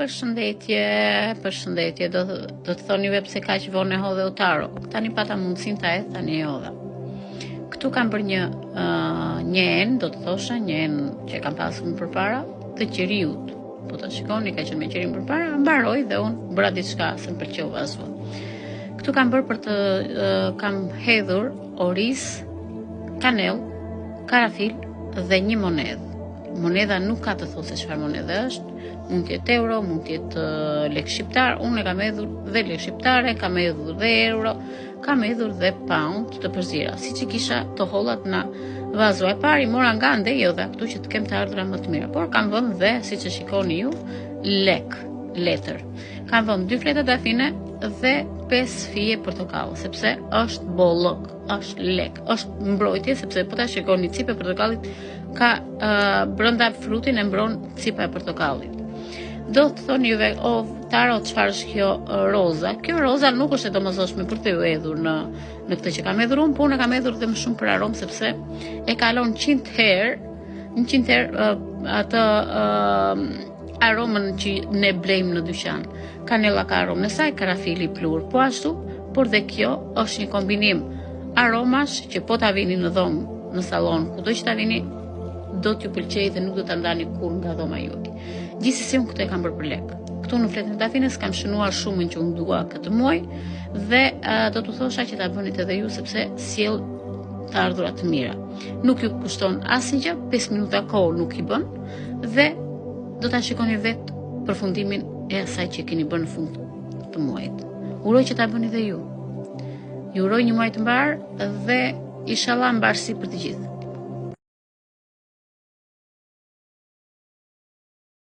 Përshëndetje, do të thoni juve pse kaq vonë e hodhe Utaro. Tani pata mundësinë ta hedh, tani e hodha. Këtu kam bërë një enë, do të thosha, një enë që kam pasur më përpara, të qeriut. Po ta shikoni, ka qenë me qerin përpara, mbaroi dhe unë bëra diçka se më pëlqeu ashtu. Këtu kam bërë për të kam hedhur oriz, kanell, karafil dhe një monedhë. Monedha nuk ka të thotë se çfarë monedhe është, mund të jetë euro, mund të jetë lek shqiptar, unë e kam hedhur dhe lek shqiptare, kam hedhur dhe euro, kam hedhur dhe pound të përzira, siç i kisha të hollat në vazo e parë, i mora nga ndejodha, këtu që të kem të ardhura më të mira, por kam vënë dhe, siç e shikoni ju, letër. Kam vënë 2 fleta dafine dhe 5 fije portokalli, sepse është bollok, është lek, është mbrojtje, sepse po ta shikoni cipa e portokallit ka brenda frutin e mbron cipa e portokallit. Do të thoni juve, Taro, çfarë është kjo roza? Kjo roza nuk është e domosdoshme për të ju hedhur në këtë që kam hedhur unë, por unë kam hedhur dhe më shumë për aromë, sepse e kalon 100 herë atë aromën që ne blejmë në dyqan. Kanella ka aromën e saj, karafili plur po ashtu, por dhe kjo është një kombinim aromash që po ta vini në dhomë, në sallon, kudo që ta vini, do t'ju pëlqej dhe nuk do ta ndani kur nga dhoma juaj. Gjithsesi unë këtë e kam bërë për lek. Këtu në fletën e dafines kam shënuar shumën që unë dua këtë muaj dhe do t'u thosha që ta bënit edhe ju sepse sjell të ardhurat të mira. Nuk ju kushton asnjë gjë, 5 minuta kohë nuk i bën dhe do ta shikoni vetë përfundimin e asaj që keni bërë në fund të muajit. Uroj që ta bëni dhe ju. Ju uroj një muaj të mbar dhe inshallah mbarësi për të gjithë.